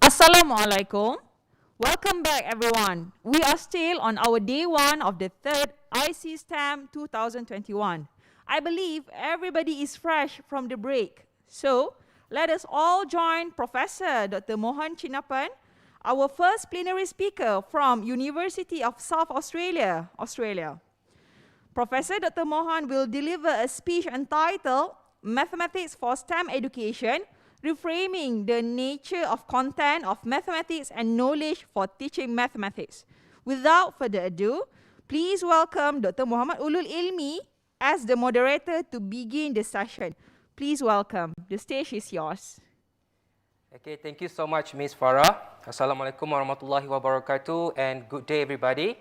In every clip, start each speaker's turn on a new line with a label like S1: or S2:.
S1: Assalamualaikum. Welcome back, everyone. We are still on our day one of the third ICSTEM 2021. I believe everybody is fresh from the break. So, let us all join Professor Dr. Mohan Chinnapan, our first plenary speaker from University of South Australia, Australia. Professor Dr. Mohan will deliver a speech entitled Mathematics for STEM Education, Reframing the Nature of Content of Mathematics and Knowledge for Teaching Mathematics. Without further ado, please welcome Dr. Muhammad Ulul Ilmie as the moderator to begin the session. Please welcome. The stage is yours.
S2: Okay, thank you so much, Ms. Farah. Assalamualaikum warahmatullahi wabarakatuh, and good day, everybody.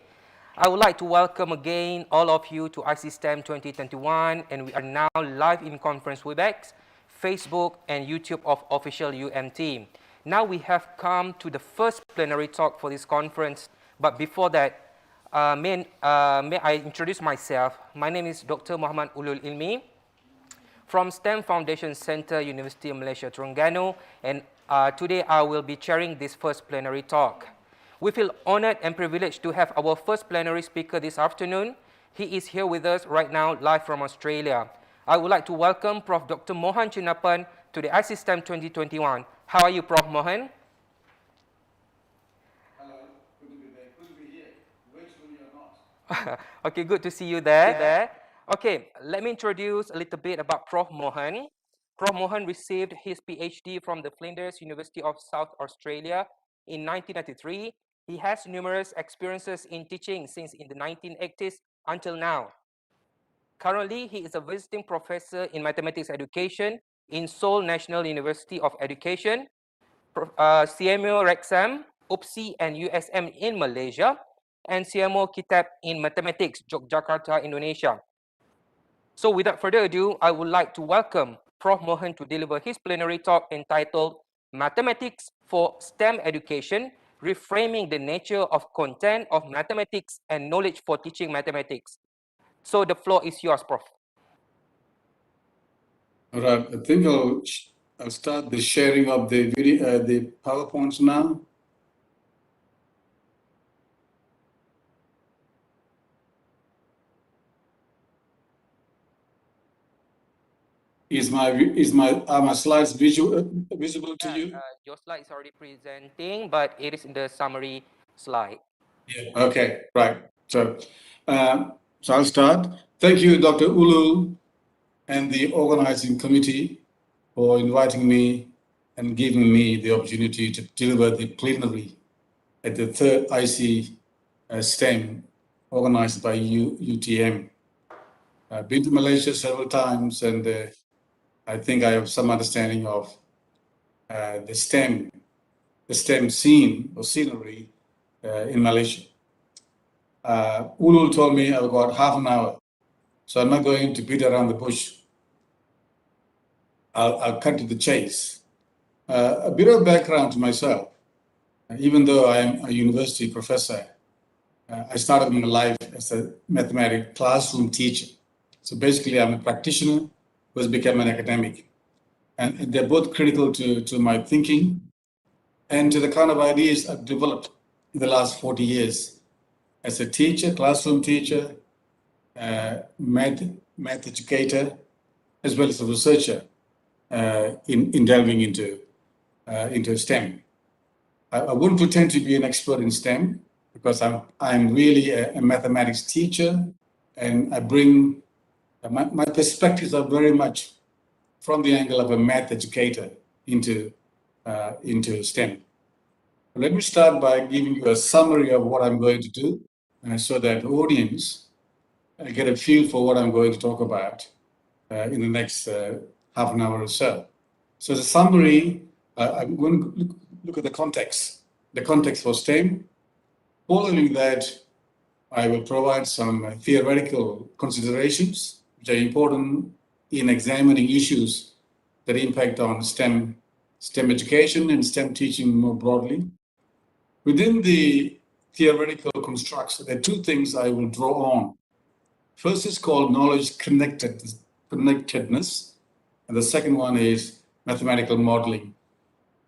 S2: I would like to welcome again all of you to ICSTEM 2021, and we are now live in conference Webex, Facebook, and YouTube of official team. Now we have come to the first plenary talk for this conference, but before that, may I introduce myself. My name is Dr. Muhammad Ulul Ilmie from STEM Foundation Center, Universiti of Malaysia, Terengganu, and today I will be chairing this first plenary talk. We feel honored and privileged to have our first plenary speaker this afternoon. He is here with us right now, live from Australia. I would like to welcome Prof. Dr. Mohan Chinnapan to the ICSTEM 2021. How are you, Prof. Mohan?
S3: Hello, good to be there. Good to be here. Virtually or not.
S2: Okay, good to see you there. Okay, let me introduce a little bit about Prof. Mohan. Prof. Mohan received his PhD from the Flinders University of South Australia in 1993. He has numerous experiences in teaching since in the 1980s until now. Currently, he is a visiting professor in mathematics education in Seoul National University of Education, CMO Rexam, UPSI, and USM in Malaysia, and CMO Kitab in Mathematics, Yogyakarta, Indonesia. So without further ado, I would like to welcome Prof. Mohan to deliver his plenary talk entitled Mathematics for STEM Education, Reframing the Nature of Content of Mathematics and Knowledge for Teaching Mathematics. So the floor is yours, Prof.
S3: All right, I think I'll start the sharing of the video, the PowerPoints now. Are my slides visible to you?
S2: Your slide is already presenting, but it is in the summary slide.
S3: Yeah. Okay. Right. So I'll start. Thank you, Dr. Ulul, and the organizing committee for inviting me and giving me the opportunity to deliver the plenary at the third ICSTEM organized by UTM. I've been to Malaysia several times, and I think I have some understanding of the STEM scene or scenery in Malaysia. Ulul told me I've got half an hour, so I'm not going to beat around the bush. I'll cut to the chase. A bit of background to myself. Even though I'm a university professor, I started my life as a mathematics classroom teacher. So basically, I'm a practitioner who has become an academic. And they're both critical to my thinking and to the kind of ideas I've developed in the last 40 years as a teacher, classroom teacher, math educator, as well as a researcher in delving into STEM. I wouldn't pretend to be an expert in STEM because I'm really a mathematics teacher, and I bring my perspectives are very much from the angle of a math educator into STEM. Let me start by giving you a summary of what I'm going to do, so that the audience get a feel for what I'm going to talk about in the next half an hour or so. So the summary, I'm going to look at the context for STEM. Following that, I will provide some theoretical considerations, which are important in examining issues that impact on STEM education and STEM teaching more broadly. Within the theoretical constructs, there are two things I will draw on. First is called knowledge connectedness, and the second one is mathematical modeling.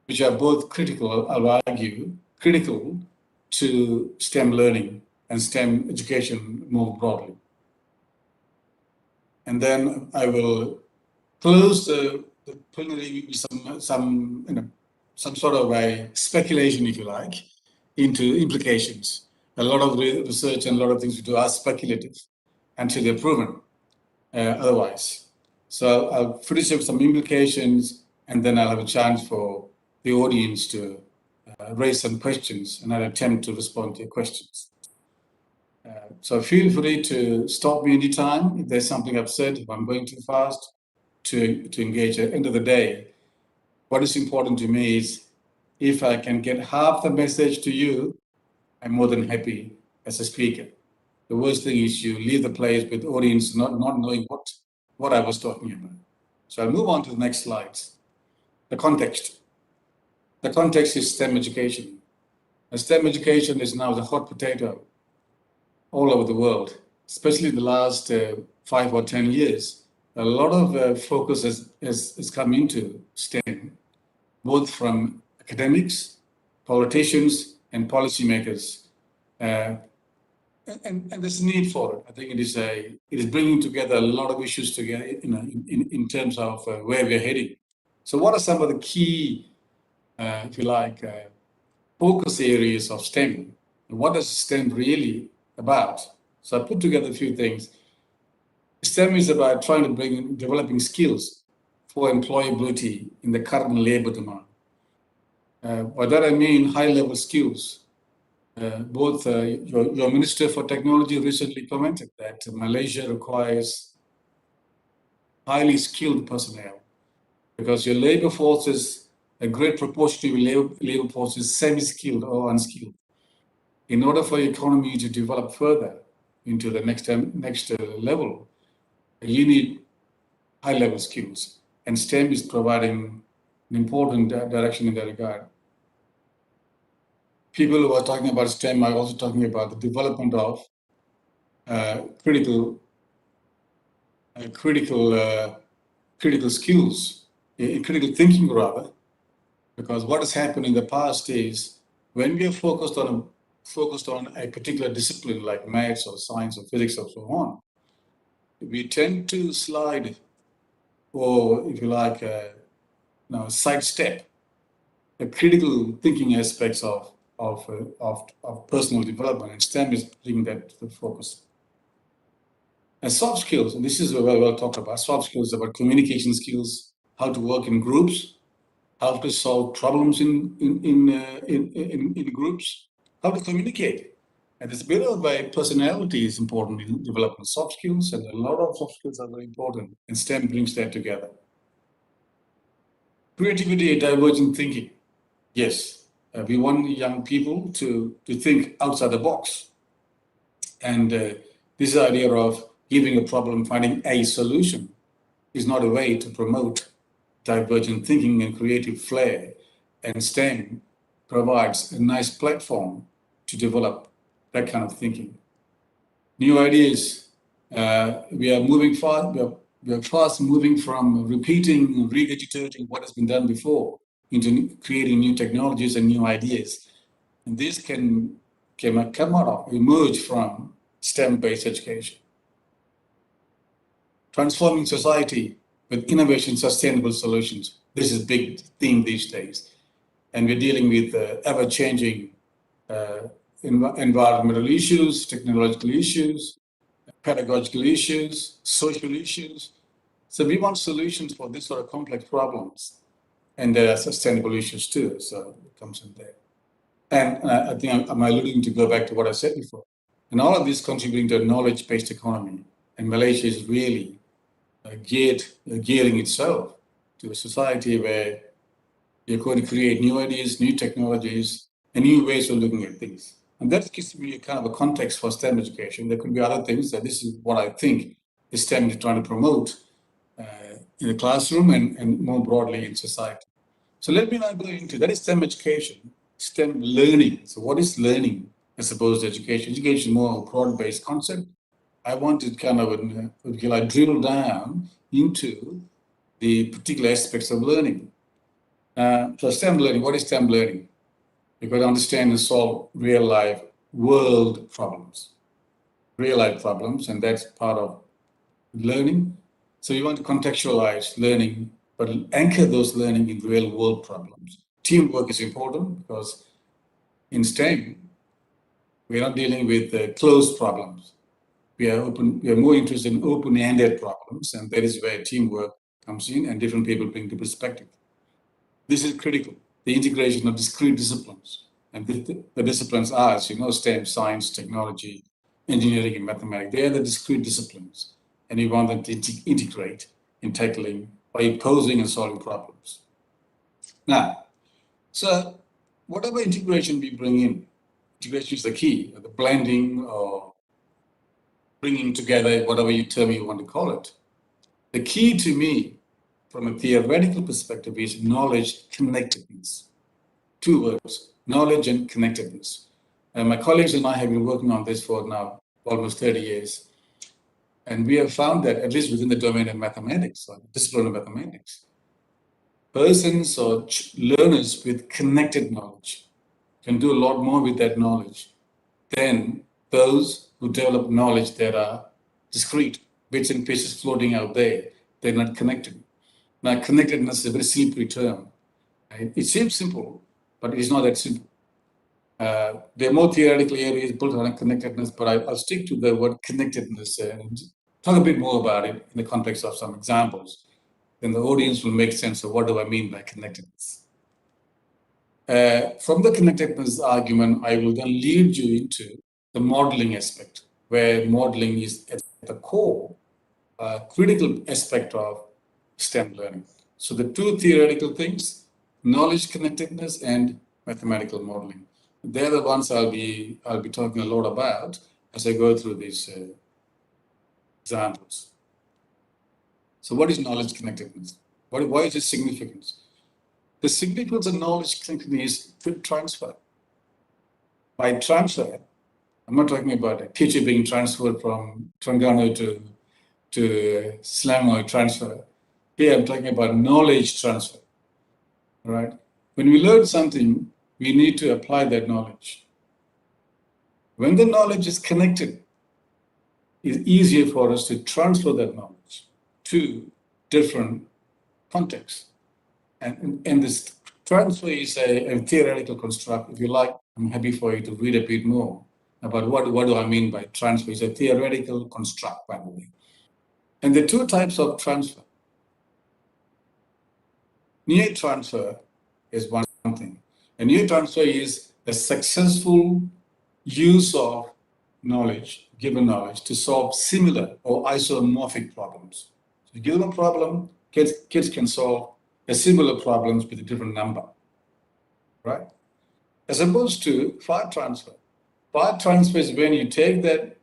S3: which are both critical, I'll argue, critical to STEM learning and STEM education more broadly. And then I will close the plenary with some sort of a speculation, if you like, into implications. A lot of research and a lot of things we do are speculative until they're proven otherwise. So I'll finish up some implications, and then I'll have a chance for the audience to raise some questions, and I'll attempt to respond to your questions. So feel free to stop me anytime if there's something I've said, if I'm going too fast, to engage. At the end of the day, what is important to me is if I can get half the message to you, I'm more than happy as a speaker. The worst thing is you leave the place with the audience not knowing what I was talking about. So I'll move on to the next slides. The context. The context is STEM education. And STEM education is now the hot potato all over the world, especially in the last 5 or 10 years. A lot of focus has come into STEM, both from academics, politicians, and policymakers. And there's a need for it. I think it is bringing together a lot of issues together in terms of where we're heading. So what are some of the key, if you like, focus areas of STEM? What is STEM really about? So I put together a few things. STEM is about trying to developing skills for employability in the current labor demand. By that I mean high-level skills. Both your Minister for Technology recently commented that Malaysia requires highly skilled personnel because your labor force is a great proportion of your labor force is semi-skilled or unskilled. In order for your economy to develop further into the next level, you need high-level skills, and STEM is providing an important direction in that regard. People who are talking about STEM are also talking about the development of critical skills, critical thinking rather, because what has happened in the past is when we are focused on a particular discipline like maths or science or physics or so on, we tend to slide, or if you like, sidestep the critical thinking aspects of personal development, and STEM is bringing that to the focus. And soft skills, and this is where we'll talk about soft skills, about communication skills, how to work in groups, how to solve problems in groups, how to communicate. And this bit of personality is important in developing soft skills, and a lot of soft skills are very important, and STEM brings that together. Creativity and divergent thinking. Yes, we want young people to think outside the box. And this idea of giving a problem, finding a solution is not a way to promote divergent thinking and creative flair. And STEM provides a nice platform to develop that kind of thinking. New ideas. We are moving fast. We are fast moving from repeating, regurgitating what has been done before into creating new technologies and new ideas. And this can emerge from STEM-based education. Transforming society with innovation, sustainable solutions. This is a big theme these days. And we're dealing with ever-changing environmental issues, technological issues, pedagogical issues, social issues. So we want solutions for this sort of complex problems. And there are sustainable issues too, so it comes in there. And I think I'm alluding to go back to what I said before. And all of this contributing to a knowledge-based economy. And Malaysia is really gearing itself to a society where you're going to create new ideas, new technologies, and new ways of looking at things. And that gives me a kind of a context for STEM education. There could be other things that this is what I think STEM is trying to promote in the classroom and more broadly in society. So let me now go into that is STEM education, STEM learning. So what is learning as opposed to education? Education is more a broad-based concept. I want to kind of drill down into the particular aspects of learning. So STEM learning, what is STEM learning? You've got to understand and solve real life world problems. Real life problems, and that's part of learning. So you want to contextualize learning, but anchor those learning in real world problems. Teamwork is important because in STEM, we're not dealing with closed problems. We are more interested in open-ended problems, and that is where teamwork comes in and different people bring the perspective. This is critical, the integration of discrete disciplines. And the disciplines are, as you know, STEM, science, technology, engineering, and mathematics. They are the discrete disciplines, and we want them to integrate in tackling by posing and solving problems. Now, so whatever integration we bring in, integration is the key, the blending or bringing together, whatever term you want to call it. The key to me, from a theoretical perspective, is knowledge connectedness. Two words, knowledge and connectedness. And my colleagues and I have been working on this for now almost 30 years. And we have found that, at least within the domain of mathematics, or discipline of mathematics, persons or learners with connected knowledge can do a lot more with that knowledge than those who develop knowledge that are discrete, bits and pieces floating out there. They're not connected. Now, connectedness is a very slippery term. Right? It seems simple, but it's not that simple. There are more theoretical areas built on connectedness, but I'll stick to the word connectedness and talk a bit more about it in the context of some examples. Then the audience will make sense of what do I mean by connectedness. From the connectedness argument, I will then lead you into the modeling aspect, where modeling is at the core, critical aspect of STEM learning. So the two theoretical things, knowledge connectedness and mathematical modeling. They're the ones I'll be talking a lot about as I go through these examples. So what is knowledge connectedness? Why is it significant? The significance of knowledge connectedness is transfer. By transfer, I'm not talking about a teacher being transferred from Terengganu to Selangor transfer. Here I'm talking about knowledge transfer. Right? When we learn something, we need to apply that knowledge. When the knowledge is connected, it's easier for us to transfer that knowledge to different contexts. And this transfer is a theoretical construct. If you like, I'm happy for you to read a bit more about what do I mean by transfer. It's a theoretical construct, by the way. And the two types of transfer. Near transfer is one thing. And near transfer is a successful use of knowledge, given knowledge, to solve similar or isomorphic problems. So you give them a problem, kids can solve a similar problems with a different number, right? As opposed to far transfer. Far transfer is when you take that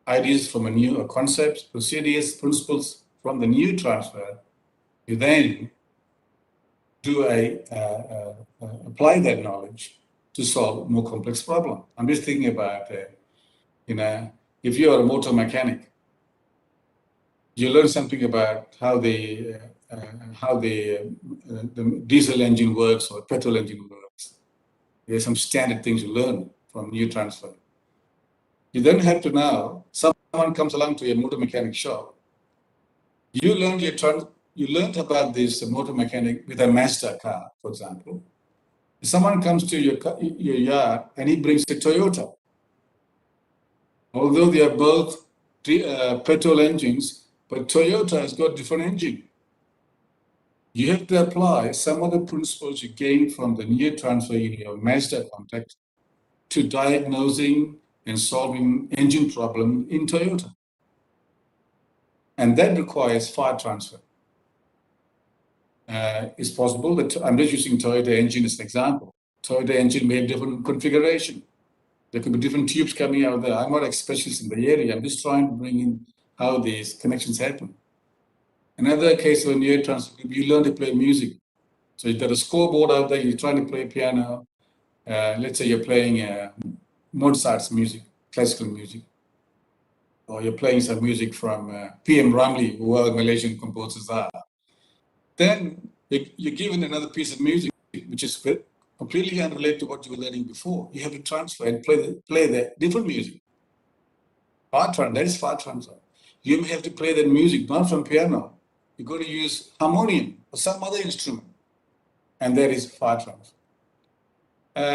S3: ideas from a new concepts, procedures, principles from the new transfer, you then do apply that knowledge to solve more complex problem. I'm just thinking about, if you're a motor mechanic, you learn something about how the diesel engine works or petrol engine works. There's some standard things you learn from new transfer. You then have to now, someone comes along to your motor mechanic shop. You learned about this motor mechanic with a Mazda car, for example. If someone comes to your yard and he brings a Toyota, although they are both petrol engines, but Toyota has got different engine. You have to apply some of the principles you gained from the near transfer in your Mazda context to diagnosing and solving engine problem in Toyota. And that requires far transfer. It's possible that I'm just using Toyota engine as an example. Toyota engine may have different configuration. There could be different tubes coming out there. I'm not a specialist in the area. I'm just trying to bring in how these connections happen. Another case of near transfer, you learn to play music. So you've got a scoreboard out there, you're trying to play piano. Let's say you're playing Mozart's music, classical music. Or you're playing some music from P.M. Ramlee, who are Malaysian composers are. Then you're given another piece of music which is completely unrelated to what you were learning before. You have to transfer and play the different music. Part transfer, that is part transfer. You may have to play that music not from piano. You're going to use harmonium or some other instrument, and that is part transfer.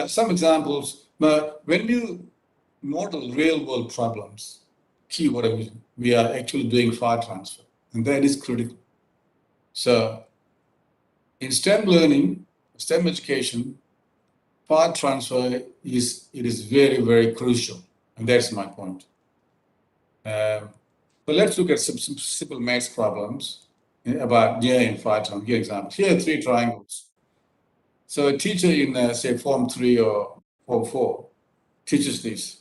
S3: Some examples. When you model real-world problems, keyword I'm using, we are actually doing far transfer, and that is critical. So in STEM learning, STEM education, far transfer is very, very crucial, and that's my point. But let's look at some simple maths problems about near and far transfer. Here examples. Here are 3 triangles. So a teacher in say Form 3 or Form 4 teaches this.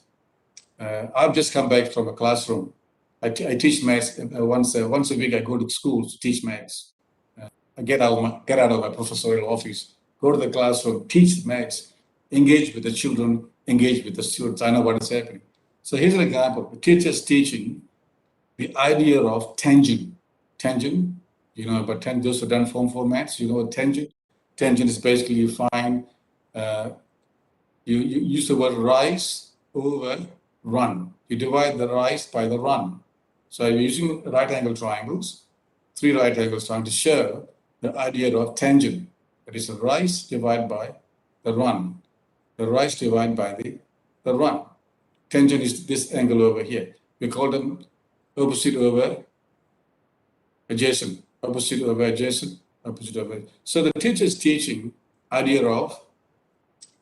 S3: I've just come back from a classroom. I teach maths once a week. I go to schools to teach maths. I get out of my professorial office, go to the classroom, teach maths, engage with the children, engage with the students. I know what is happening. So here's an example. The teacher's teaching the idea of tangent. Tangent, you know, but those who done Form 4 maths, you know what tangent? Tangent is basically you find, you use the word rise over run. You divide the rise by the run. So you're using right angle triangles, 3 right angles trying to show the idea of tangent. That is the rise divided by the run. The rise divided by the run. Tangent is this angle over here. We call them opposite over adjacent, opposite over adjacent, opposite over. So the teacher is teaching idea of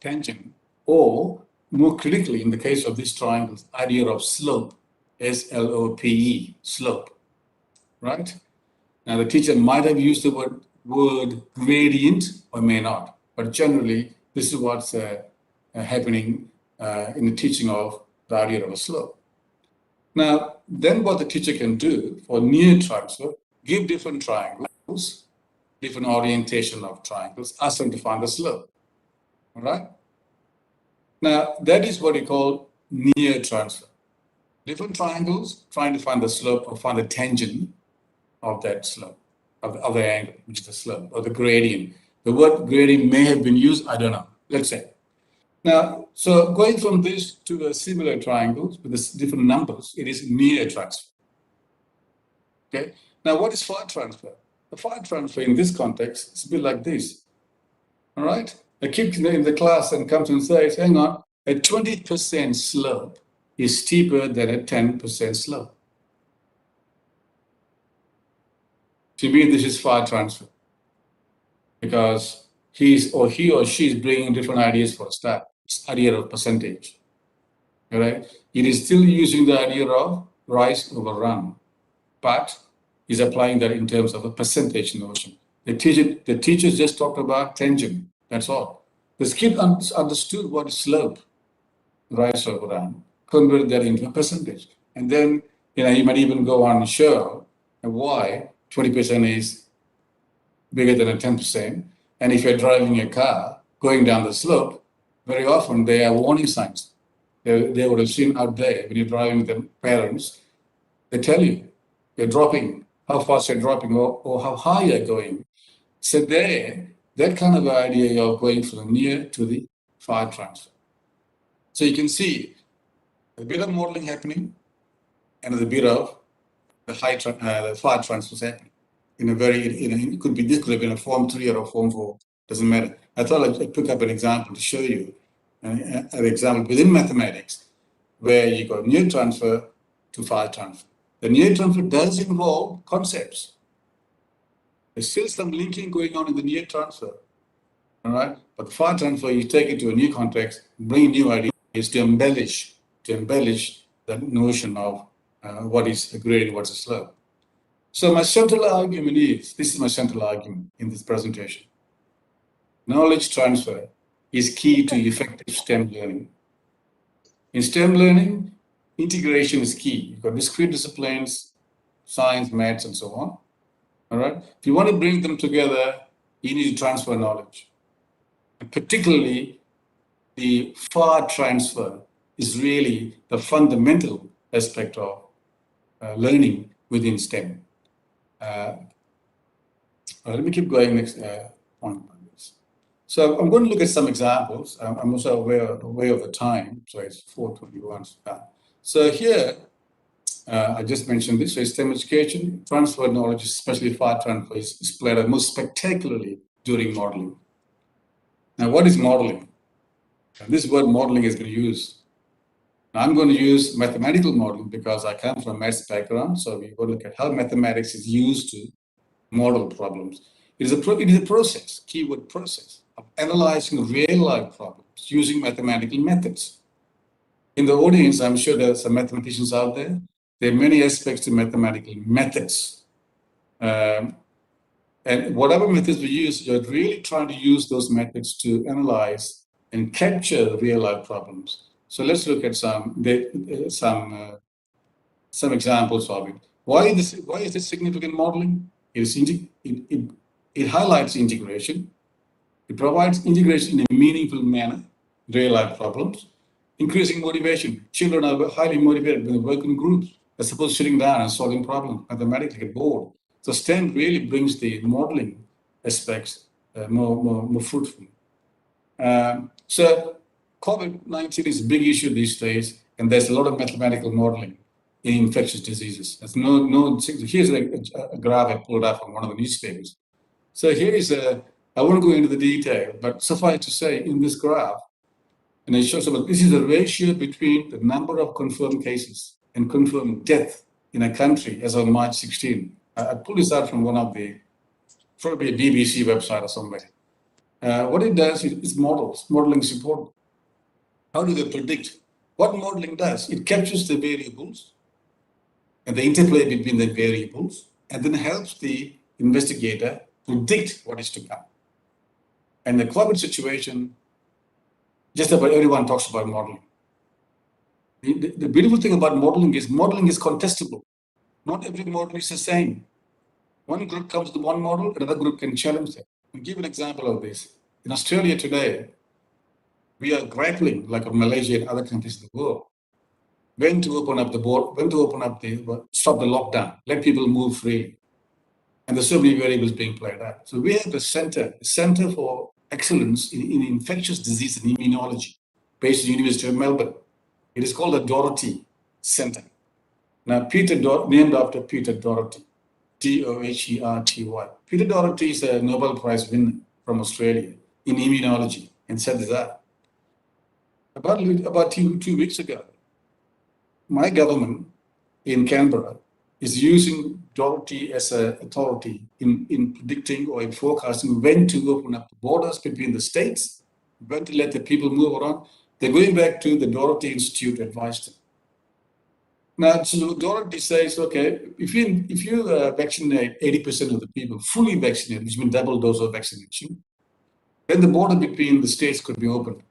S3: tangent, or more critically, in the case of these triangles, idea of slope, S-L-O-P-E, slope, right? Now the teacher might have used the word gradient or may not, but generally this is what's happening in the teaching of the idea of a slope. Now, then what the teacher can do for near transfer, give different triangles, different orientation of triangles, ask them to find the slope, all right? Now, that is what we call near transfer. Different triangles trying to find the slope or find the tangent of that slope, of the angle, which is the slope, or the gradient. The word gradient may have been used, I don't know, let's say. Now, so going from this to the similar triangles with the different numbers, it is near transfer. Okay. Now, what is far transfer? The far transfer in this context is a bit like this. All right. A kid in the class and comes and says, "Hang on, a 20% slope is steeper than a 10% slope." To me, this is far transfer because he or she is bringing different ideas for a start. It's idea of percentage. All right. It is still using the idea of rise over run, but is applying that in terms of a percentage notion. The teachers just talked about tangent. That's all. The kid understood what is slope, rise over run, convert that into a percentage, and then you might even go on and show why 20% is bigger than a 10%. And if you're driving a car going down the slope, very often they are warning signs. They would have seen out there when you're driving with the parents. They tell you you're dropping, how fast you're dropping, or how high you're going. So there, that kind of idea of going from the near to the far transfer. So you can see a bit of modeling happening and a bit of the far transfer happening. It could have been a Form 3 or a Form 4, doesn't matter. I thought I'd pick up an example to show you an example within mathematics where you go near transfer to far transfer. The near transfer does involve concepts. There's still some linking going on in the near transfer, all right? But the far transfer, you take it to a new context, bring new ideas to embellish that notion of what is a grade, what's a slope. So my central argument this is my central argument in this presentation. Knowledge transfer is key to effective STEM learning. In STEM learning, integration is key. You've got discrete disciplines, science, maths, and so on. All right. If you want to bring them together, you need to transfer knowledge. And particularly, the far transfer is really the fundamental aspect of learning within STEM. Let me keep going next point on this. So I'm going to look at some examples. I'm also aware of the time, so it's 4:21. So here, I just mentioned this. So STEM education, transfer knowledge, especially far transfer, is played out most spectacularly during modeling. Now, what is modeling? And this word modeling has been used. Now, I'm going to use mathematical modeling because I come from a maths background. So we're going to look at how mathematics is used to model problems. It is a process, keyword process, of analyzing real-life problems using mathematical methods. In the audience, I'm sure there are some mathematicians out there. There are many aspects to mathematical methods. And whatever methods we use, you're really trying to use those methods to analyze and capture real-life problems. So let's look at some examples of it. Why is this significant modeling? It highlights integration. It provides integration in a meaningful manner, real-life problems, increasing motivation. Children are highly motivated when they work in groups as opposed to sitting down and solving problems mathematically get bored. So STEM really brings the modeling aspects more fruitful. So COVID-19 is a big issue these days, and there's a lot of mathematical modeling in infectious diseases. Here's a graph I pulled up from one of the newspapers. So here is I won't go into the detail, but suffice to say, in this graph, and it shows about this is the ratio between the number of confirmed cases and confirmed death in a country as of March 16. I pulled this out from one of the, probably a BBC website or somewhere. What it does is models. Modeling is important. How do they predict? What modeling does? It captures the variables and the interplay between the variables, and then helps the investigator predict what is to come. And the COVID situation, just about everyone talks about modeling. The beautiful thing about modeling is contestable. Not every model is the same. One group comes with one model, another group can challenge it. I'll give an example of this. In Australia today, we are grappling, like Malaysia and other countries in the world, when to open up the board, stop the lockdown, let people move freely. And there's so many variables being played out. So we have a center for excellence in infectious disease and immunology, based at the University of Melbourne. It is called the Doherty Center. Now, named after Peter Doherty, Doherty. Peter Doherty is a Nobel Prize winner from Australia in immunology, and set this up. About 2 weeks ago, my government in Canberra is using Doherty as an authority in predicting or in forecasting when to open up the borders between the states, when to let the people move around. They're going back to the Doherty Institute to advise them. Now, so Doherty says, okay, if you vaccinate 80% of the people, fully vaccinated, which means double dose of vaccination, then the border between the states could be opened.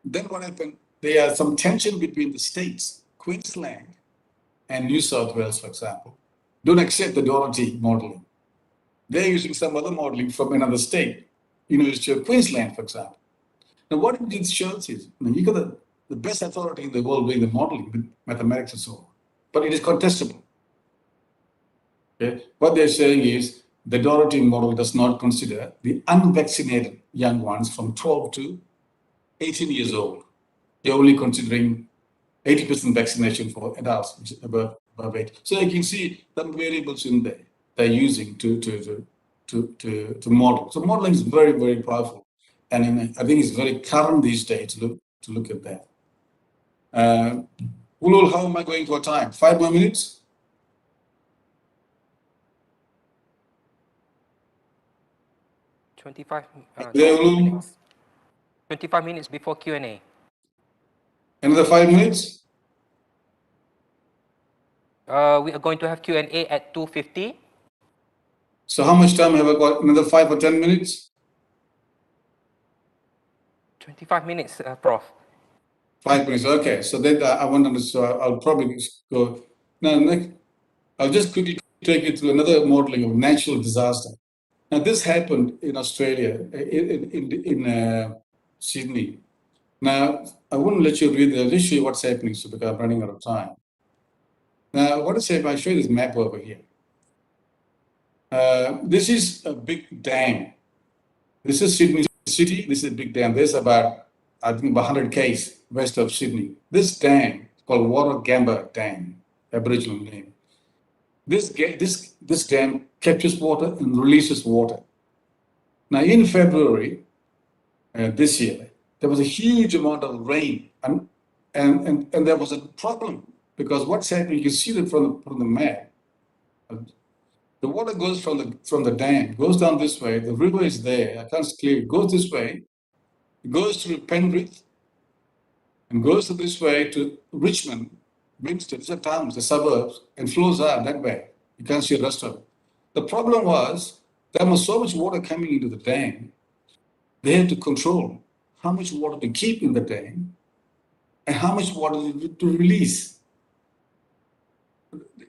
S3: Then what happened? There are some tension between the states. Queensland and New South Wales, for example, don't accept the Doherty modeling. They're using some other modeling from another state, University of Queensland, for example. Now, what it shows is, you got the best authority in the world doing the modeling with mathematics and so on, but it is contestable. Okay? What they're saying is the Doherty model does not consider the unvaccinated young ones from 12 to 18 years old. They're only considering 80% vaccination for adults, which is above 8. So you can see some variables in there they're using to model. So modeling is very, very powerful, and I think it's very current these days to look at that. Ulul, how am I going for time? 5 more minutes?
S2: 25
S3: Ulul?
S2: minutes. 25 minutes before Q&A.
S3: Another 5 minutes?
S2: We are going to have Q&A at 2:50.
S3: So how much time have I got? Another 5 or 10 minutes?
S2: 25 minutes, Prof.
S3: 5 minutes, okay. So then I want to, so I'll probably go. Now, next, I'll just quickly take you through another modeling of natural disaster. Now, this happened in Australia, in Sydney. Now, I wouldn't let you read this. I'll just show you what's happening, so because I'm running out of time. Now, what is happening? I'll show you this map over here. This is a big dam This is Sydney City. This is a big dam. There's about, I think, about 100 k's west of Sydney. This dam called Warragamba Dam, Aboriginal name. This dam captures water and releases water. Now, in February this year, there was a huge amount of rain, and there was a problem because what's happening? You see that from the map. The water goes from the dam, goes down this way. The river is there. I can't clear. It goes this way. It goes through Penrith and goes this way to Richmond, Winstead, these are towns, the suburbs, and flows out that way. You can't see the rest of it. The problem was there was so much water coming into the dam, they had to control how much water to keep in the dam and how much water to release.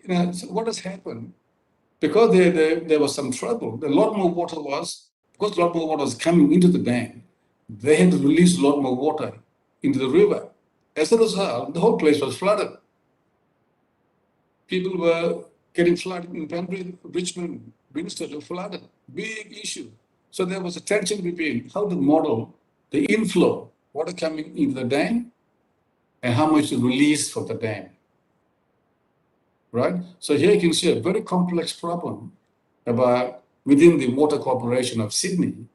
S3: So what has happened? Because there was some trouble, a lot more water was, because a lot more water was coming into the dam, they had to release a lot more water into the river. As a result, the whole place was flooded. People were getting flooded in Penrith, Richmond, Winstead were flooded. Big issue. So there was a tension between how to model the inflow, water coming into the dam, and how much to release from the dam. Right? So here you can see a very complex problem about within the Water Corporation of Sydney.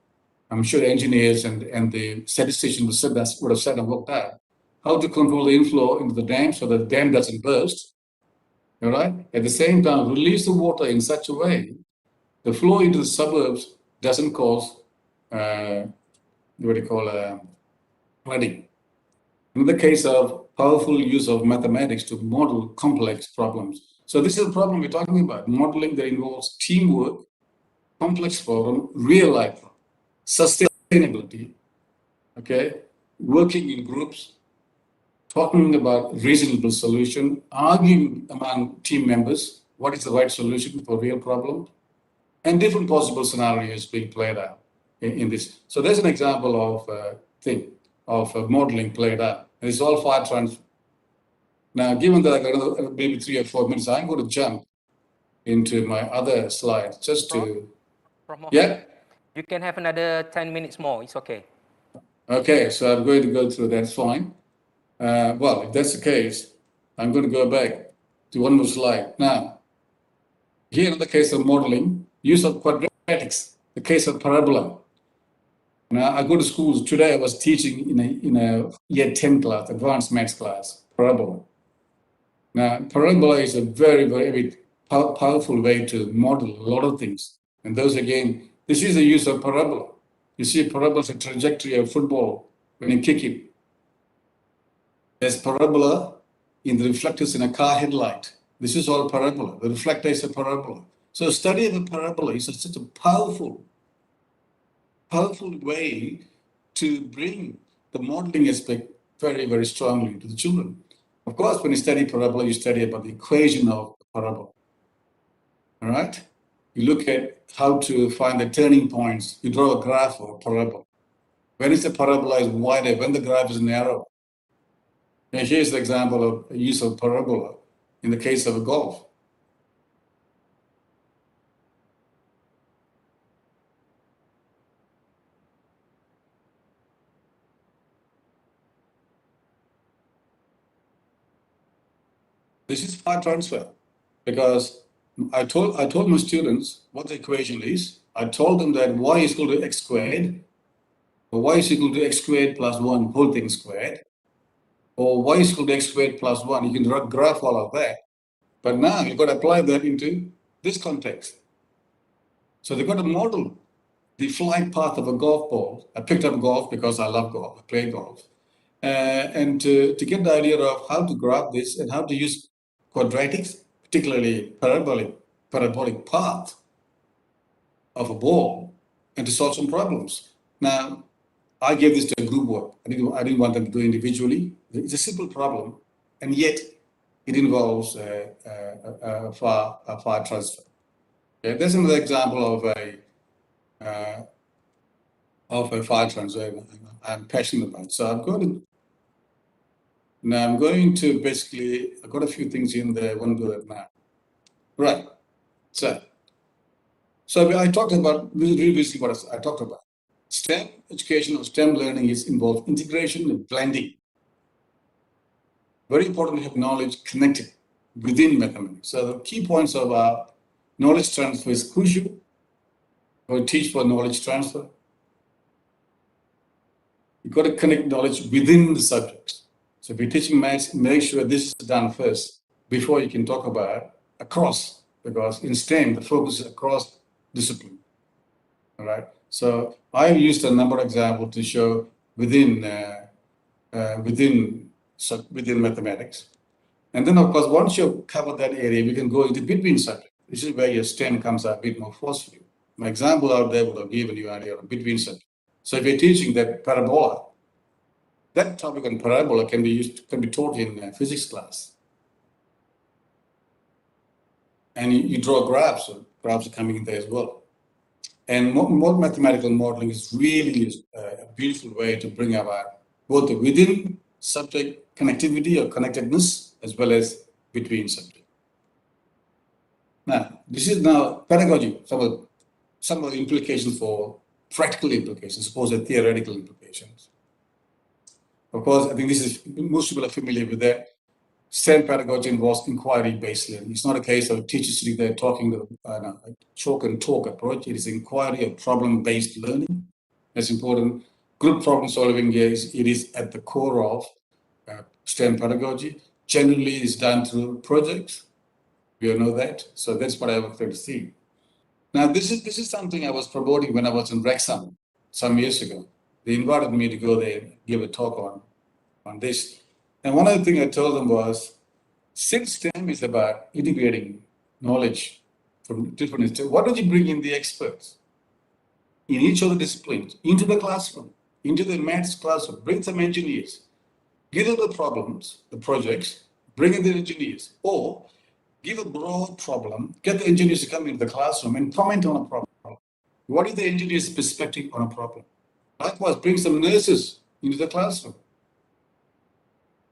S3: I'm sure engineers and the statisticians would have said and worked out how to control the inflow into the dam so that the dam doesn't burst. All right? At the same time, release the water in such a way the flow into the suburbs doesn't cause flooding. In the case of powerful use of mathematics to model complex problems. So this is the problem we're talking about, modeling that involves teamwork, complex problem, real life, sustainability, okay, working in groups, talking about reasonable solution, arguing among team members, what is the right solution for real problem, and different possible scenarios being played out in this. So there's an example of modeling played out. And it's all fire transfer. Now, given that I got another, maybe 3 or 4 minutes, I'm going to jump into my other slide just to.
S2: Prof Mohan,
S3: yeah.
S2: You can have another 10 minutes more. It's okay.
S3: Okay, so I'm going to go through that. Fine. Well, if that's the case, I'm going to go back to one more slide. Now, here in the case of modeling, use of quadratics, the case of parabola. Now, I go to schools. Today I was teaching in a year 10 class, advanced maths class, parabola. Now, parabola is a very, very powerful way to model a lot of things. And those, again, this is the use of parabola. You see parabola is a trajectory of football when you kick it. There's parabola in the reflectors in a car headlight. This is all parabola. The reflector is a parabola. So study of a parabola is such a powerful way to bring the modeling aspect very, very strongly to the children. Of course, when you study parabola, you study about the equation of parabola. All right? You look at how to find the turning points. You draw a graph of a parabola. When is the parabola is wider? When the graph is narrow? And here's the example of use of parabola in the case of a golf. This is fire transfer because I told my students what the equation is. I told them that y is equal to x squared, or y is equal to x squared plus 1 whole thing squared, or y is equal to x squared plus 1. You can graph all of that. But now you've got to apply that into this context. So they've got to model the flight path of a golf ball. I picked up golf because I love golf. I play golf. And to get the idea of how to graph this and how to use quadratics, particularly parabolic path of a ball, and to solve some problems. Now, I gave this to a group work. I didn't want them to do individually. It's a simple problem, and yet it involves a fire transfer. Okay, there's another example of a fire transfer I'm passionate about. So I'm going to basically, I've got a few things in there. I want to do that now. Right. So I talked about, revisiting what I talked about. STEM education or STEM learning is involved integration and blending. Very important to have knowledge connected within mathematics. So the key points of knowledge transfer is crucial. We teach for knowledge transfer. You've got to connect knowledge within the subjects. So if you're teaching maths, make sure this is done first before you can talk about across, because in STEM, the focus is across discipline. All right. So I used a number of examples to show within mathematics. And then, of course, once you've covered that area, we can go into between subjects. This is where your STEM comes out a bit more forcefully. My example out there would have given you an idea of between subjects. So if you're teaching that parabola, that topic on parabola can be taught in physics class. And you draw graphs, so graphs are coming in there as well. And more mathematical modeling is really a beautiful way to bring about both the within subject connectivity or connectedness as well as between subject. Now, this is now pedagogy, some of the implications for practical implications, suppose the theoretical implications. Of course, I think this is, most people are familiar with that. STEM pedagogy involves inquiry-based learning. It's not a case of teachers sitting there talking chalk and talk approach. It is inquiry or problem-based learning. That's important. Group problem solving is at the core of STEM pedagogy. Generally, it's done through projects. We all know that. So that's what I would like to see. Now, this is something I was promoting when I was in Wrexham some years ago. They invited me to go there and give a talk on this. And one of the things I told them was, since STEM is about integrating knowledge from different institutions, why don't you bring in the experts in each of the disciplines into the classroom, into the maths classroom, bring some engineers, give them the problems, the projects, bring in the engineers, or give a broad problem, get the engineers to come into the classroom and comment on a problem. What is the engineer's perspective on a problem? Likewise, bring some nurses into the classroom.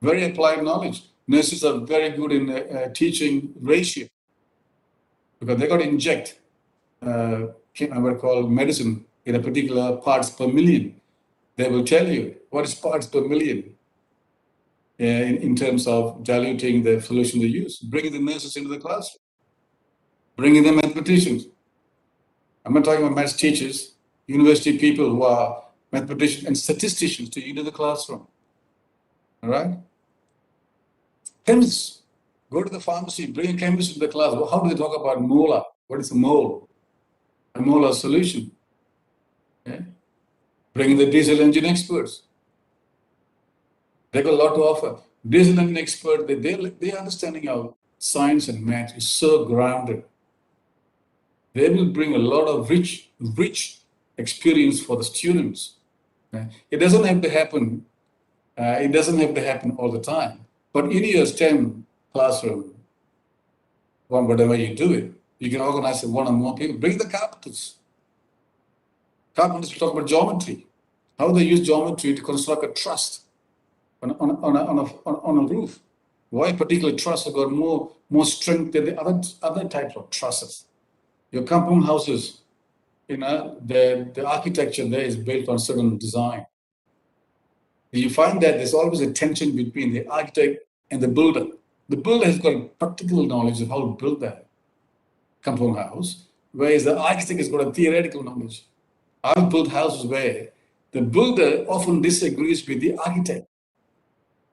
S3: Very applied knowledge. Nurses are very good in teaching ratio because they got to inject what I call medicine in a particular parts per million. They will tell you what is parts per million in terms of diluting the solution they use. Bringing the nurses into the classroom. Bringing the mathematicians. I'm not talking about maths teachers, university people who are mathematicians and statisticians into the classroom. All right? Chemists, go to the pharmacy, bring a chemist into the class. Well, how do they talk about molar? What is a mole? A molar solution. Okay? Bring the diesel engine experts. They got a lot to offer. Diesel engine expert, their understanding of science and math is so grounded. They will bring a lot of rich experience for the students. Okay? It doesn't have to happen. It doesn't have to happen all the time. But in your STEM classroom, whatever you do it, you can organize one or more people. Bring the carpenters. Carpenters will talk about geometry, how they use geometry to construct a truss on a roof. Why a particular truss has got more strength than the other types of trusses. Your compound houses, the architecture there is built on certain design. You find that there's always a tension between the architect and the builder. The builder has got practical knowledge of how to build that compound house, whereas the architect has got a theoretical knowledge. I've built houses where the builder often disagrees with the architect,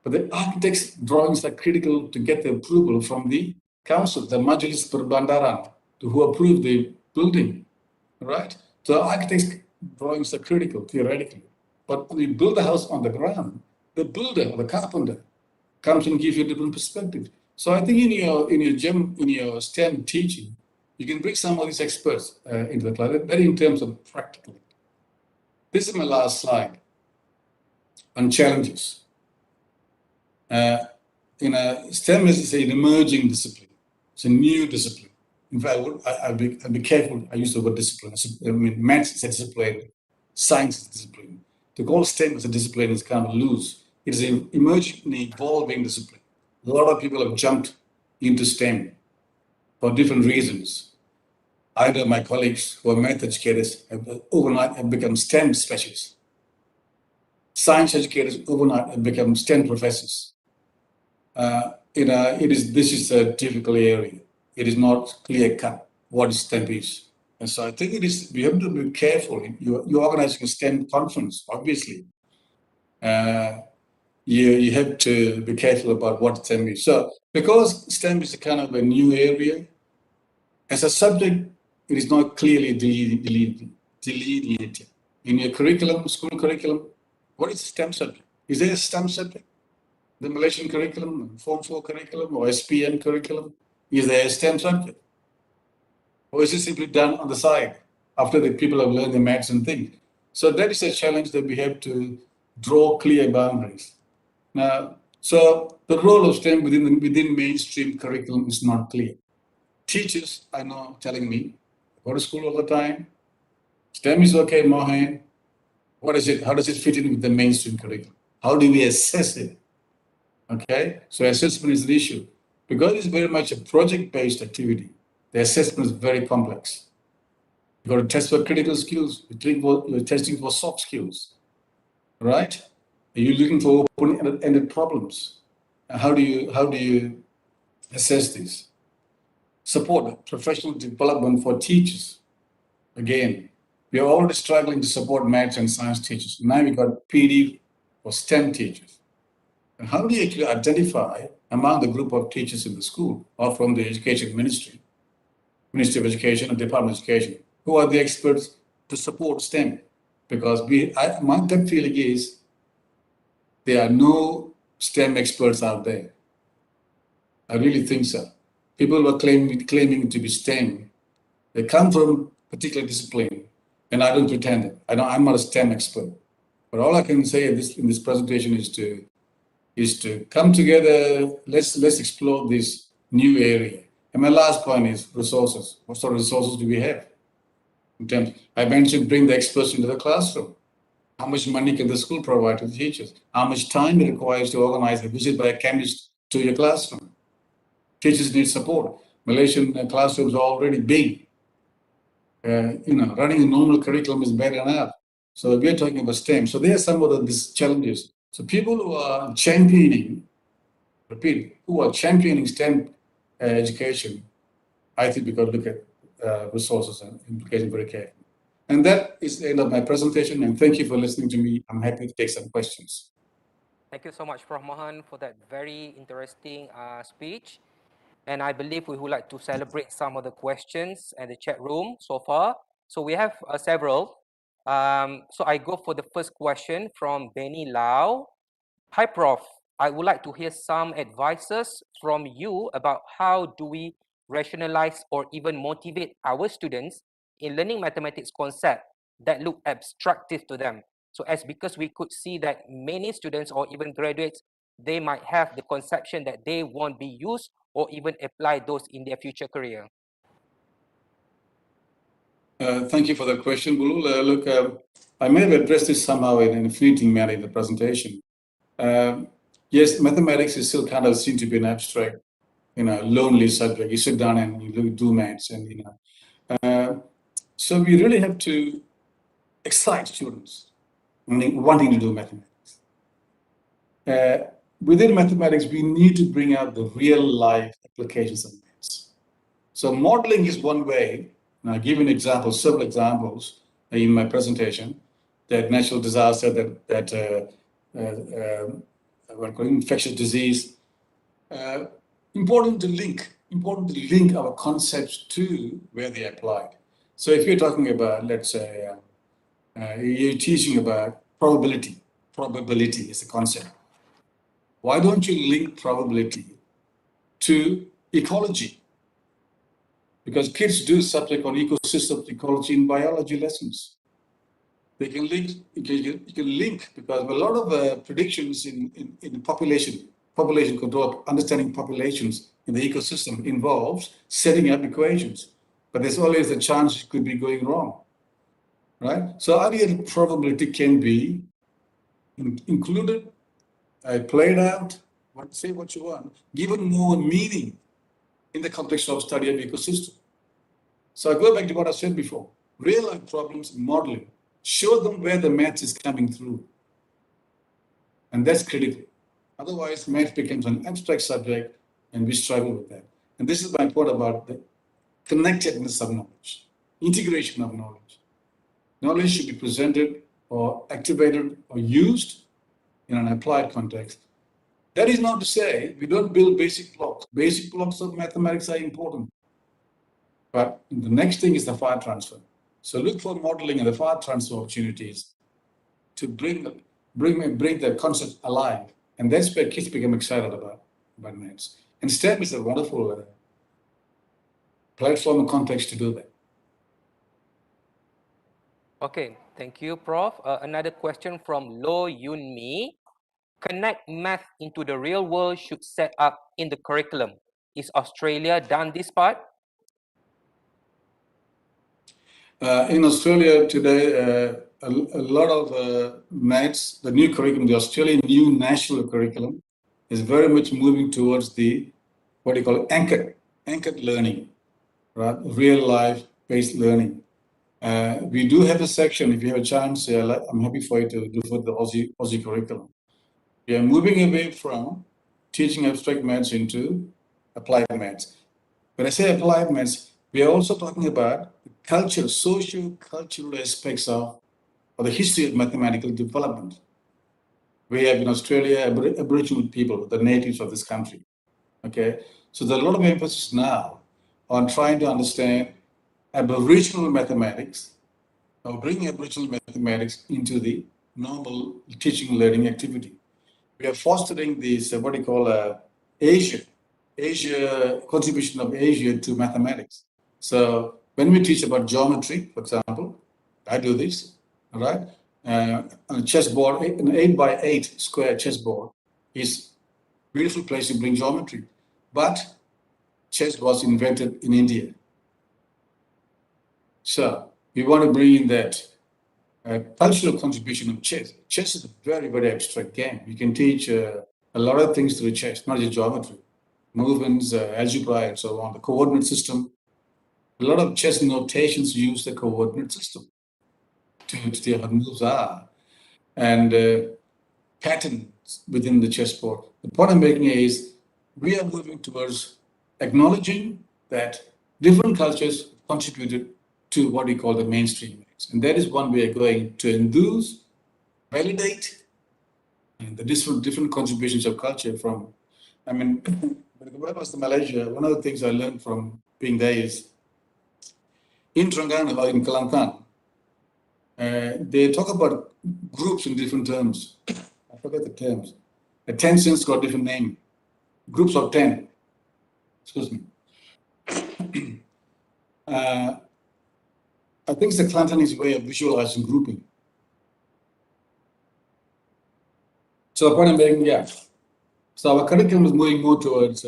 S3: but the architect's drawings are critical to get the approval from the council, the Majlis Perbandaran, to who approve the building, right? So the architect's drawings are critical theoretically. But when you build a house on the ground, the builder or the carpenter comes and gives you a different perspective. So I think in your STEM teaching, you can bring some of these experts into the class, very in terms of practical. This is my last slide on challenges. STEM is an emerging discipline. It's a new discipline. In fact, I'll be careful. I use the word discipline. I mean, maths is a discipline, science is a discipline. To call STEM as a discipline is kind of loose. It is an emerging, evolving discipline. A lot of people have jumped into STEM for different reasons. Either my colleagues who are math educators have overnight have become STEM specialists. Science educators overnight have become STEM professors. This is a difficult area. It is not clear cut what STEM is. And so I think we have to be careful. You're organizing a STEM conference, obviously. You have to be careful about what STEM is. So because STEM is a kind of a new area, as a subject, it is not clearly delineated. In your curriculum, school curriculum, what is a STEM subject? Is there a STEM subject? The Malaysian curriculum, Form 4 curriculum, or SPM curriculum? Is there a STEM subject? Or is it simply done on the side after the people have learned the maths and things? So that is a challenge that we have to draw clear boundaries. Now, so the role of STEM within mainstream curriculum is not clear. Teachers, I know, telling me, go to school all the time. STEM is okay, Mohan. What is it? How does it fit in with the mainstream curriculum? How do we assess it? Okay, so assessment is the issue. Because it's very much a project-based activity, the assessment is very complex. You've got to test for critical skills. You're testing for soft skills, right? You're looking for open-ended problems. How do you assess this? Support professional development for teachers. Again, we are already struggling to support maths and science teachers. Now we've got PD for STEM teachers. And how do you actually identify among the group of teachers in the school or from the education ministry, Ministry of Education and Department of Education, who are the experts to support STEM? Because my gut feeling is there are no STEM experts out there. I really think so. People who are claiming to be STEM, they come from a particular discipline, and I don't pretend it. I'm not a STEM expert. But all I can say in this presentation is to come together. Let's explore this new area. And my last point is resources. What sort of resources do we have? I mentioned bring the experts into the classroom. How much money can the school provide to the teachers? How much time it requires to organize a visit by a chemist to your classroom? Teachers need support. Malaysian classrooms are already big. Running a normal curriculum is bad enough. So we're talking about STEM. So there are some of these challenges. So people who are championing STEM education, I think we got to look at resources and implications very carefully. And that is the end of my presentation. And thank you for listening to me. I'm happy to take some questions.
S2: Thank you so much, Prof. Mohan, for that very interesting speech. And I believe we would like to celebrate some of the questions in the chat room so far. So we have several. So I go for the first question from Benny Lau. Hi, Prof. I would like to hear some advices from you about how do we rationalize or even motivate our students in learning mathematics concept that look abstractive to them. So because we could see that many students or even graduates, they might have the conception that they won't be used or even apply those in their future career.
S3: Thank you for that question, Ulul. Look, I may have addressed this somehow in a fleeting manner in the presentation. Yes, mathematics is still kind of seen to be an abstract, lonely subject. You sit down and you do maths, and so we really have to excite students wanting to do mathematics. Within mathematics, we need to bring out the real life applications of maths. So modeling is one way. And I'll give you an example, several examples in my presentation. That natural disaster, infectious disease. Important to link our concepts to where they applied. So if you're talking about, let's say, you're teaching about probability. Probability is a concept. Why don't you link probability to ecology? Because kids do subject on ecosystem ecology in biology lessons. They can link. You can link because a lot of predictions in population control, understanding populations in the ecosystem involves setting up equations. But there's always a chance it could be going wrong, right? So ideal probability can be included, played out. Say what you want, given more meaning in the context of study of ecosystem. So I go back to what I said before. Real life problems, modeling. Show them where the maths is coming through. And that's critical. Otherwise, math becomes an abstract subject and we struggle with that. And this is my point about the connectedness of knowledge, integration of knowledge. Knowledge should be presented or activated or used in an applied context. That is not to say we don't build basic blocks. Basic blocks of mathematics are important. But the next thing is the file transfer. So look for modeling and the file transfer opportunities to bring the concept alive. And that's where kids become excited about maths. And STEM is a wonderful platform and context to do that.
S2: Okay, thank you, Prof. Another question from Lo Yunmi. Connect math into the real world should set up in the curriculum. Is Australia done this part?
S3: In Australia today, a lot of maths, the new curriculum, the Australian new national curriculum, is very much moving towards the what you call anchored learning, right? Real life based learning. We do have a section. If you have a chance, I'm happy for you to do for the Aussie curriculum. We are moving away from teaching abstract maths into applied maths. When I say applied maths, we are also talking about the culture, socio-cultural aspects of the history of mathematical development. We have in Australia Aboriginal people, the natives of this country. Okay, so there's a lot of emphasis now on trying to understand Aboriginal mathematics, or bringing Aboriginal mathematics into the normal teaching learning activity. We are fostering this, what you call Asia contribution of Asia to mathematics. So when we teach about geometry, for example, I do this, all right? On a chessboard, an 8x8 square chessboard is a beautiful place to bring geometry. But chess was invented in India. So we want to bring in that cultural contribution of chess. Chess is a very, very abstract game. You can teach a lot of things through chess, not just geometry, movements, algebra, and so on, the coordinate system. A lot of chess notations use the coordinate system to see how moves are, and patterns within the chessboard. The point I'm making is we are moving towards acknowledging that different cultures contributed to what we call the mainstream. And that is one we are going to enthuse, validate, and the different contributions of culture from, I mean, when I was to Malaysia, one of the things I learned from being there is in Terengganu or in Kelantan, they talk about groups in different terms. I forget the terms. A 10 cents got a different name. Groups of 10. Excuse me. I think it's the Kelantanese way of visualizing grouping. So the point I'm making, yeah. So our curriculum is moving more towards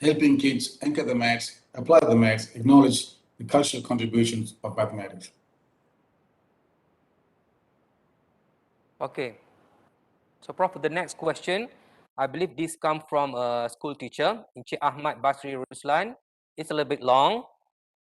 S3: helping kids anchor the maths, apply the maths, acknowledge the cultural contributions of mathematics.
S2: Okay. So, Prof, the next question, I believe this comes from a school teacher, Encik Ahmad Basri Ruslan. It's a little bit long.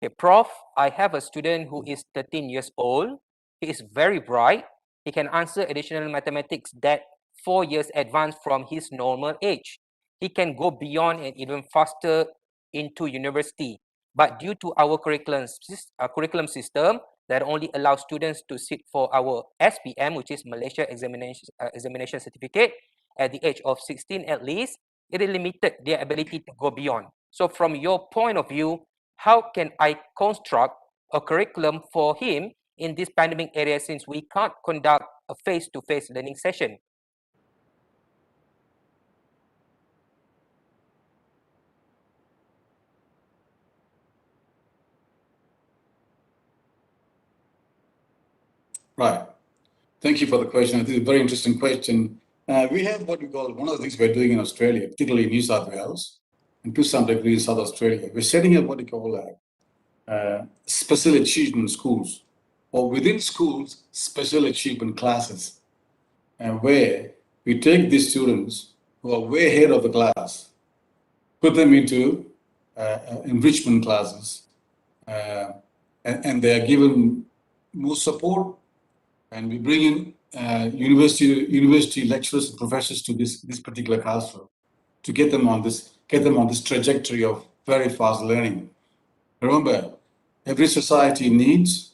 S2: Okay, Prof, I have a student who is 13 years old. He is very bright. He can answer additional mathematics that 4 years advanced from his normal age. He can go beyond and even faster into university. But due to our curriculum system that only allows students to sit for our SPM, which is Malaysia Examination Certificate, at the age of 16 at least, it limited their ability to go beyond. So from your point of view, how can I construct a curriculum for him in this pandemic area since we can't conduct a face-to-face learning session?
S3: Right. Thank you for the question. I think it's a very interesting question. We have what we call, one of the things we're doing in Australia, particularly in New South Wales, and to some degree in South Australia. We're setting up what we call special achievement schools, or within schools, special achievement classes, where we take these students who are way ahead of the class, put them into enrichment classes, and they are given more support, and we bring in university lecturers and professors to this particular classroom to get them on this trajectory of very fast learning. Remember, every society needs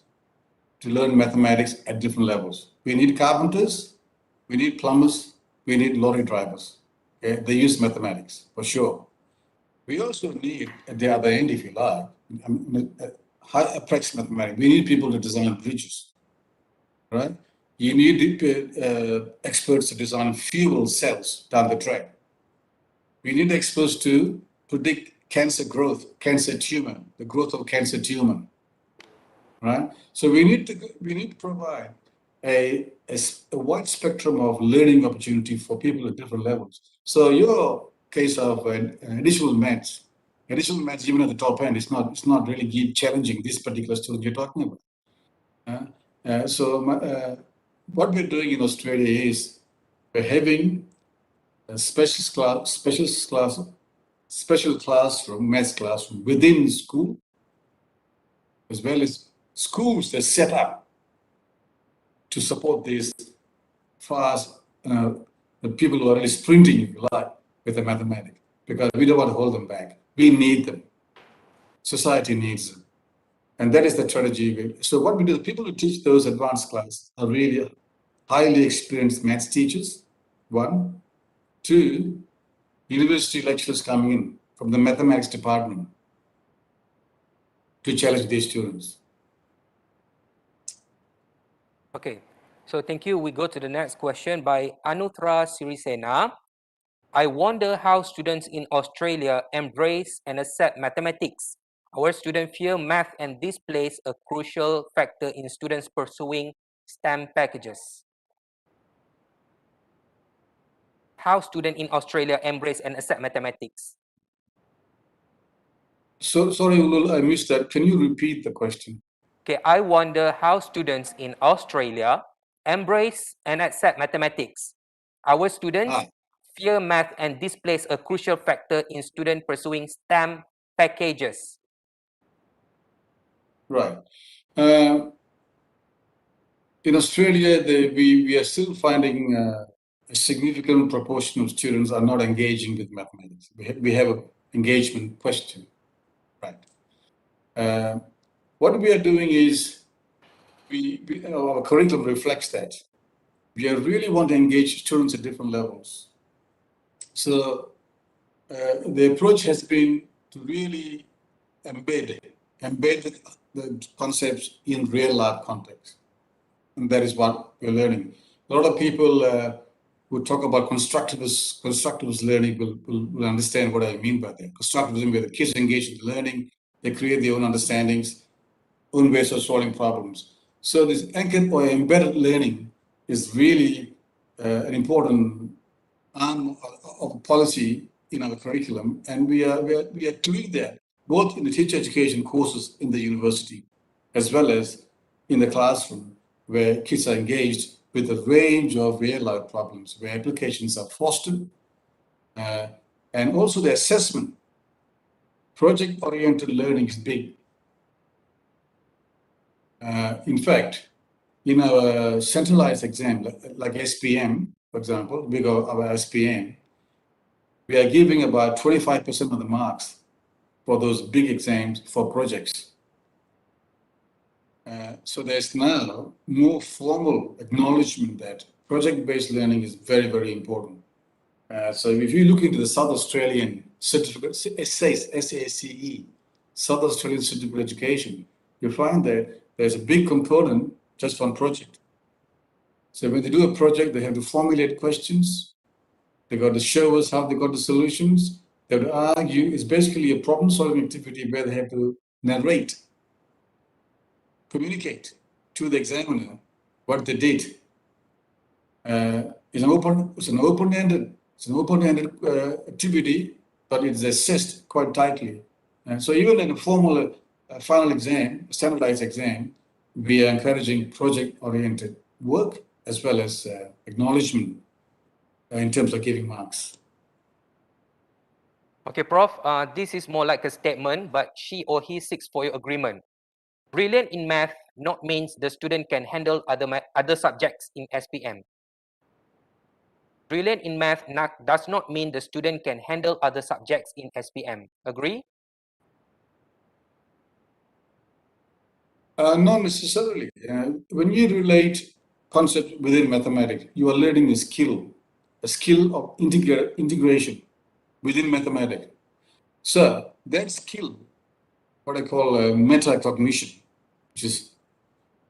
S3: to learn mathematics at different levels. We need carpenters, we need plumbers, we need lorry drivers. Okay? They use mathematics, for sure. We also need, at the other end, if you like, high applied mathematics. We need people to design bridges, right? You need experts to design fuel cells down the track. We need experts to predict cancer growth, cancer tumor, the growth of cancer tumor, right? So we need to provide a wide spectrum of learning opportunity for people at different levels. So your case of additional maths even at the top end, it's not really challenging this particular student you're talking about. What we're doing in Australia is we're having a special classroom, maths classroom within school, as well as schools that set up to support these fast, the people who are really sprinting, if you like, with the mathematics, because we don't want to hold them back. We need them. Society needs them. And that is the strategy. So what we do, the people who teach those advanced classes are really highly experienced maths teachers, one. Two, university lecturers coming in from the mathematics department to challenge these students.
S2: Okay, so thank you. We go to the next question by Anutra Sirisena. I wonder how students in Australia embrace and accept mathematics. Our students fear math, and this plays a crucial factor in students pursuing STEM packages. How students in Australia embrace and accept mathematics?
S3: So sorry, Ulul, I missed that. Can you repeat the question?
S2: Okay, I wonder how students in Australia embrace and accept mathematics. Our students fear math, and this plays a crucial factor in students pursuing STEM packages.
S3: Right. In Australia, we are still finding a significant proportion of students are not engaging with mathematics. We have an engagement question, right? What we are doing is, our curriculum reflects that. We really want to engage students at different levels. So the approach has been to really embed the concepts in real life context. And that is what we're learning. A lot of people who talk about constructivist learning will understand what I mean by that. Constructivism, where the kids engage in learning, they create their own understandings, own ways of solving problems. So this anchored or embedded learning is really an important arm of policy in our curriculum, and we are doing that both in the teacher education courses in the university, as well as in the classroom, where kids are engaged with a range of real-life problems, where applications are fostered, and also the assessment. Project-oriented learning is big. In fact, in our centralized exam, like SPM, for example, we go our SPM, we are giving about 25% of the marks for those big exams for projects. So there's now more formal acknowledgement that project-based learning is very, very important. So if you look into the South Australian certificate, SACE, South Australian Certificate Education, you find that there's a big component just on project. So when they do a project, they have to formulate questions. They got to show us how they got the solutions. They have to argue. It's basically a problem-solving activity where they have to narrate, communicate to the examiner what they did. It's an open-ended activity, but it's assessed quite tightly. And so even in a formal final exam, standardized exam, we are encouraging project-oriented work as well as acknowledgement in terms of giving marks.
S2: Okay, Prof, this is more like a statement, but she or he seeks for your agreement. Brilliant in math not means the student can handle other subjects in SPM. Brilliant in math does not mean the student can handle other subjects in SPM. Agree?
S3: Not necessarily. When you relate concept within mathematics, you are learning a skill of integration within mathematics. So that skill, what I call metacognition, which is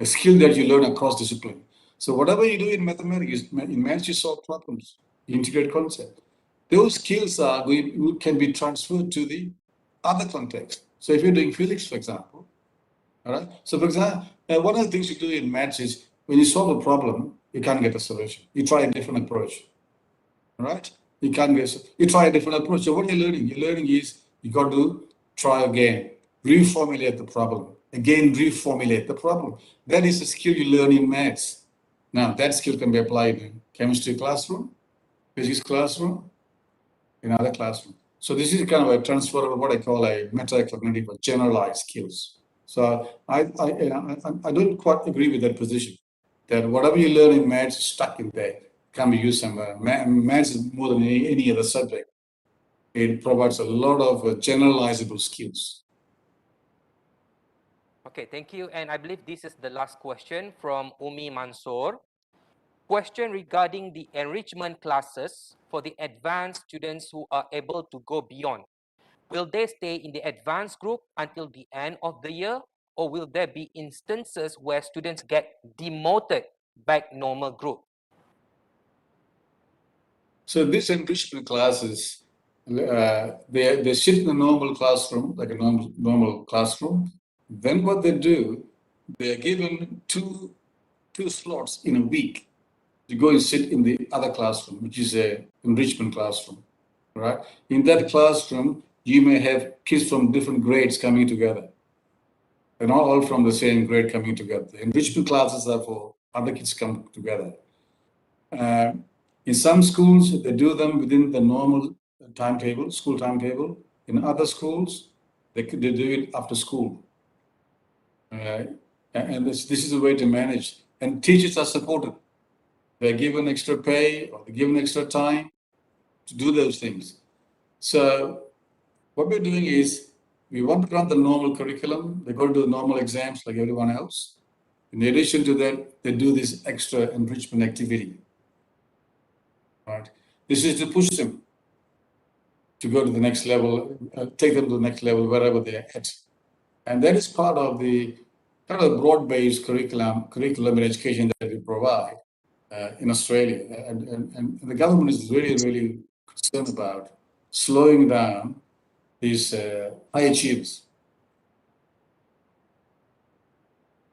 S3: a skill that you learn across discipline. So whatever you do in mathematics, in maths you solve problems, you integrate concepts. Those skills can be transferred to the other context. So if you're doing physics, for example, all right. So for example, one of the things you do in maths is when you solve a problem, you can't get a solution. You try a different approach. All right. You try a different approach. So what you're learning? You're learning is you got to try again, reformulate the problem. Again, reformulate the problem. That is a skill you learn in maths. Now that skill can be applied in chemistry classroom, physics classroom, in other classroom. So this is kind of a transfer of what I call a metacognitive or generalized skills. So I don't quite agree with that position, that whatever you learn in maths is stuck in there, can be used somewhere. Maths is more than any other subject. It provides a lot of generalizable skills.
S2: Okay, thank you. And I believe this is the last question from Umi Mansoor. Question regarding the enrichment classes for the advanced students who are able to go beyond. Will they stay in the advanced group until the end of the year, or will there be instances where students get demoted back normal group?
S3: So these enrichment classes, they sit in a normal classroom, like a normal classroom. Then what they do, they are given two slots in a week to go and sit in the other classroom, which is a enrichment classroom, right? In that classroom, you may have kids from different grades coming together. They're not all from the same grade coming together. The enrichment classes are for other kids come together. In some schools, they do them within the normal timetable, school timetable. In other schools, they do it after school. And this is a way to manage. And teachers are supported. They're given extra pay or they're given extra time to do those things. So what we're doing is we want to run the normal curriculum. They go to the normal exams like everyone else. In addition to that, they do this extra enrichment activity. Right? This is to push them to go to the next level, take them to the next level wherever they're at. And that is part of the kind of broad-based curriculum in education that we provide in Australia. And the government is really, really concerned about slowing down these high achievers.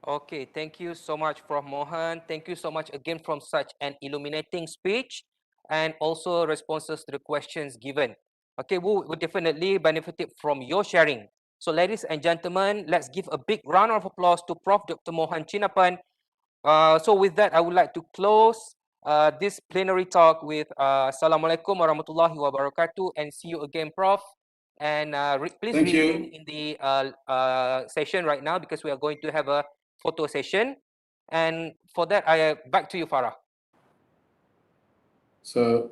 S2: Okay, thank you so much, Prof. Mohan. Thank you so much again from such an illuminating speech and also responses to the questions given. Okay, we definitely benefited from your sharing. So ladies and gentlemen, let's give a big round of applause to Prof. Dr. Mohan Chinnapan. So with that, I would like to close this plenary talk with Assalamualaikum warahmatullahi wabarakatuh, and see you again, Prof. And please
S3: Thank
S2: remain
S3: you.
S2: in the session right now because we are going to have a photo session. And for that, back to you, Farah.
S3: So,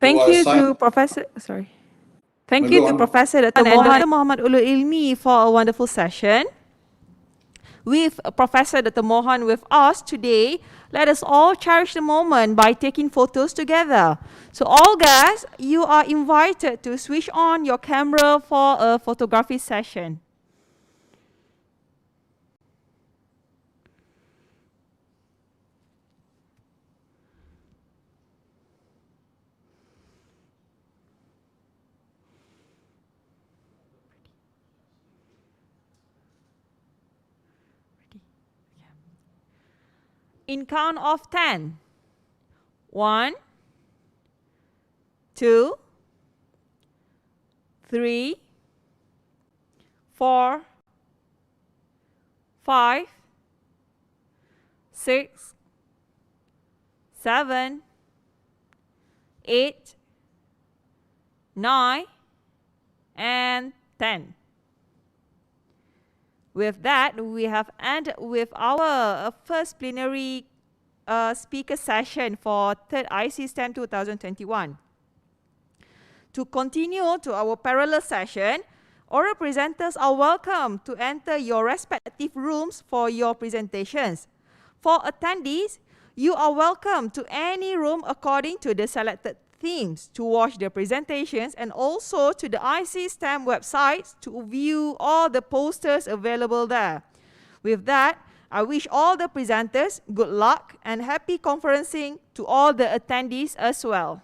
S1: Thank
S3: do I
S1: you
S3: sign?
S1: to Professor, sorry. Thank
S3: No,
S1: you
S3: go
S1: to
S3: on.
S1: Professor Dr. Mohan and Muhammad Ulul Ilmie for a wonderful session. With Professor Dr. Mohan with us today, let us all cherish the moment by taking photos together. So all guests, you are invited to switch on your camera for a photography session. In count of 10. 1, 2, 3, 4, 5, 6, 7, 8, 9, and 10. With that, we have ended with our first plenary speaker session for 3rd ICSTEM 2021. To continue to our parallel session, oral presenters are welcome to enter your respective rooms for your presentations. For attendees, you are welcome to any room according to the selected themes to watch the presentations, and also to the ICSTEM website to view all the posters available there. With that, I wish all the presenters good luck and happy conferencing to all the attendees as well.